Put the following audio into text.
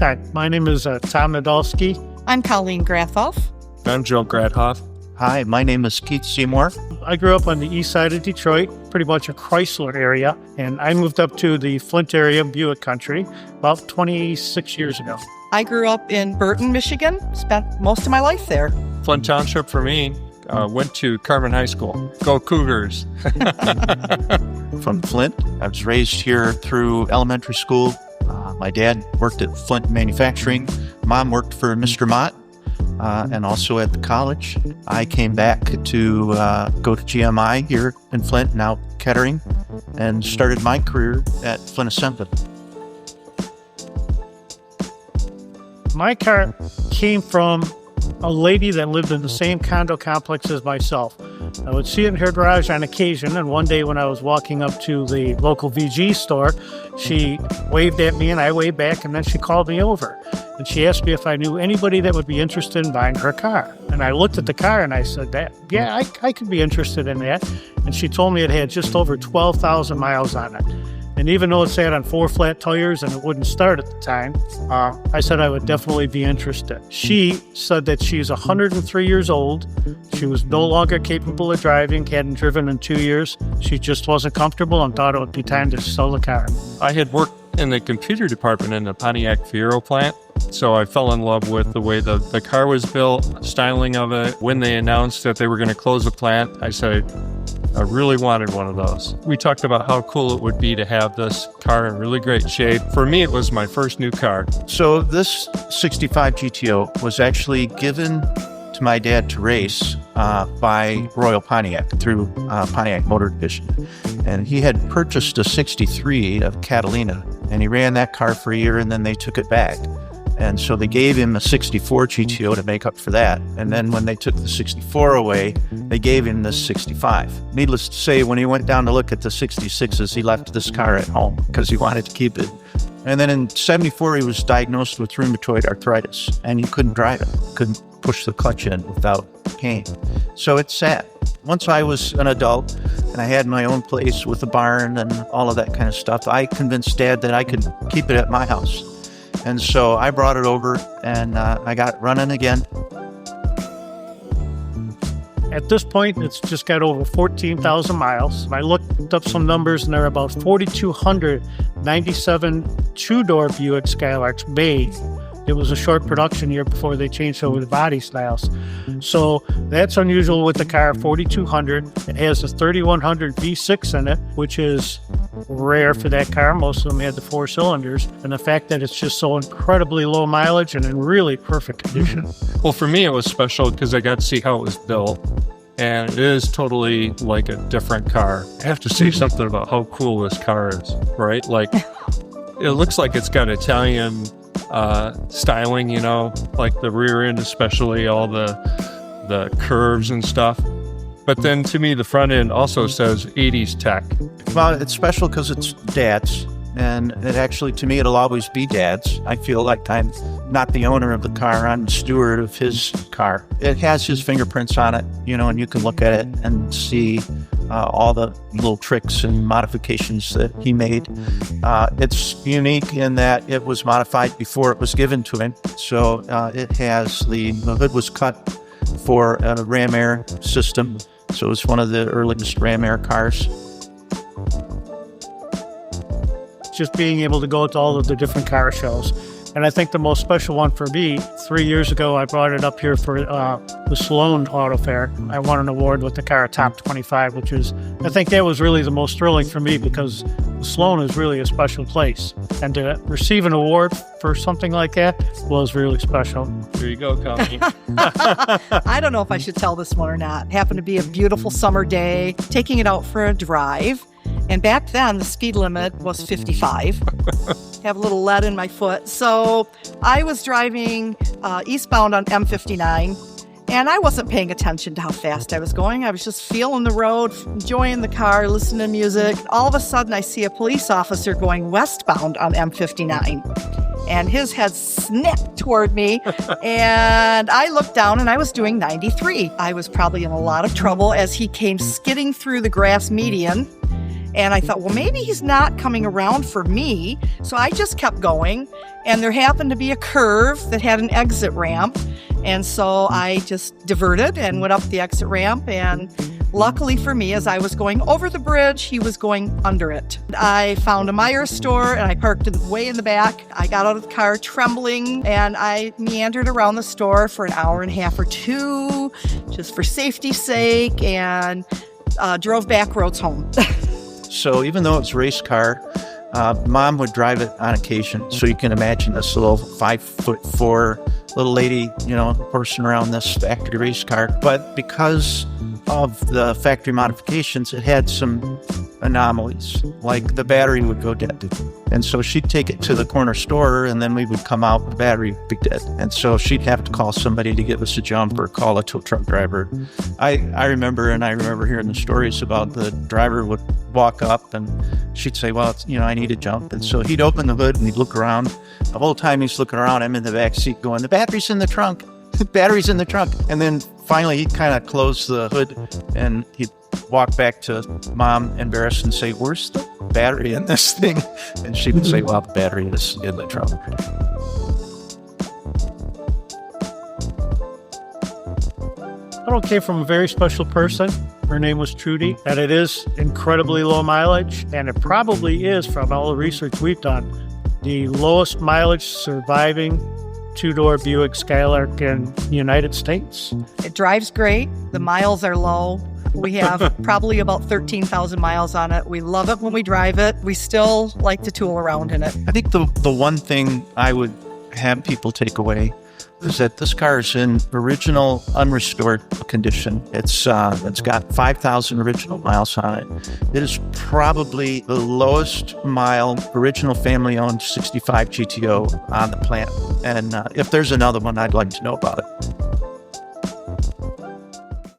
Hi, my name is Tom Nadolski. I'm Colleen Grathoff. I'm Joe Gradhoff. Hi, my name is Keith Seymour. I grew up on the east side of Detroit, pretty much a Chrysler area, and I moved up to the Flint area, Buick country, about 26 years ago. I grew up in Burton, Michigan, spent most of my life there. Flint Township for me. Went to Carmen High School. Go Cougars. From Flint. I was raised here through elementary school. My dad worked at Flint Manufacturing. Mom worked for Mr. Mott and also at the college. I came back to go to GMI here in Flint, now Kettering, and started my career at Flint Ascent. My car came from a lady that lived in the same condo complex as myself. I would see it in her garage on occasion, and one day when I was walking up to the local VG store, she waved at me and I waved back, and then she called me over. And she asked me if I knew anybody that would be interested in buying her car. And I looked at the car and I said, I could be interested in that. And she told me it had just over 12,000 miles on it. And even though it sat on 4 flat tires and it wouldn't start at the time, I said I would definitely be interested. She said that she's 103 years old. She was no longer capable of driving, hadn't driven in 2 years. She just wasn't comfortable and thought it would be time to sell the car. I had worked in the computer department in the Pontiac Fiero plant, so I fell in love with the way the car was built, styling of it. When they announced that they were going to close the plant, I said, I really wanted one of those. We talked about how cool it would be to have this car in really great shape. For me, it was my first new car. So this 65 GTO was actually given to my dad to race by Royal Pontiac through Pontiac Motor Division. And he had purchased a 63 of Catalina, and he ran that car for a year, and then they took it back. And so they gave him a 64 GTO to make up for that. And then when they took the 64 away, they gave him this 65. Needless to say, when he went down to look at the 66s, he left this car at home because he wanted to keep it. And then in 74, he was diagnosed with rheumatoid arthritis, and he couldn't drive it, couldn't push the clutch in without pain. So it's sad. Once I was an adult and I had my own place with a barn and all of that kind of stuff, I convinced Dad that I could keep it at my house. And so I brought it over and I got it running again. At this point, it's just got over 14,000 miles. I looked up some numbers, and there are about 4,297 two-door Buick Skylarks made. It was a short production year before they changed over the body styles. So that's unusual with the car, 4,200. It has a 3,100 V6 in it, which is rare for that car. Most of them had the 4 cylinders. And the fact that it's just so incredibly low mileage and in really perfect condition. Well, for me, it was special because I got to see how it was built. And it is totally like a different car. I have to say something about how cool this car is, right? Like, it looks like it's got Italian styling, you know, like the rear end, especially all the curves and stuff. But then to me, the front end also says 80s tech. Well, it's special because it's Dad's, and it actually, to me, it'll always be Dad's. I feel like I'm not the owner of the car, I'm the steward of his car. It has his fingerprints on it, you know, and you can look at it and see all the little tricks and modifications that he made. It's unique in that it was modified before it was given to him. So it has the hood was cut for a Ram Air system. So it's one of the earliest Ram Air cars. Just being able to go to all of the different car shows. And I think the most special one for me, 3 years ago, I brought it up here for the Sloan Auto Fair. I won an award with the car Top 25, which is, I think that was really the most thrilling for me because Sloan is really a special place. And to receive an award for something like that was really special. Here you go, Colleen. I don't know if I should tell this one or not. Happened to be a beautiful summer day, taking it out for a drive. And back then, the speed limit was 55. Have a little lead in my foot. So I was driving eastbound on M59, and I wasn't paying attention to how fast I was going. I was just feeling the road, enjoying the car, listening to music. All of a sudden, I see a police officer going westbound on M59. And his head snapped toward me, and I looked down, and I was doing 93. I was probably in a lot of trouble as he came skidding through the grass median. And I thought, well, maybe he's not coming around for me. So I just kept going. And there happened to be a curve that had an exit ramp. And so I just diverted and went up the exit ramp. And luckily for me, as I was going over the bridge, he was going under it. I found a Meijer store and I parked way in the back. I got out of the car trembling and I meandered around the store for an hour and a half or two, just for safety's sake, and drove back roads home. So even though it's a race car, Mom would drive it on occasion. So you can imagine this little 5'4" little lady, horsing around this factory race car. But because of the factory modifications, it had some anomalies, like the battery would go dead. And so she'd take it to the corner store, and then we would come out, the battery would be dead. And so she'd have to call somebody to give us a jump or call a tow truck driver. I remember hearing the stories about the driver would walk up and she'd say, well, I need a jump. And so he'd open the hood and he'd look around. The whole time he's looking around, I'm in the back seat going, the battery's in the trunk. The battery's in the trunk. And then finally he'd kind of close the hood and he'd walk back to Mom, embarrassed, and say, where's the battery in this thing? And she would say, well, the battery is in the trunk. It came from a very special person. Her name was Trudy, and it is incredibly low mileage, and it probably is, from all the research we've done, the lowest mileage surviving two-door Buick Skylark in the United States. It drives great. The miles are low. We have probably about 13,000 miles on it. We love it when we drive it. We still like to tool around in it. I think the one thing I would have people take away is that this car is in original, unrestored condition. It's got 5,000 original miles on it. It is probably the lowest mile original family-owned 65 GTO on the planet. And if there's another one, I'd like to know about it.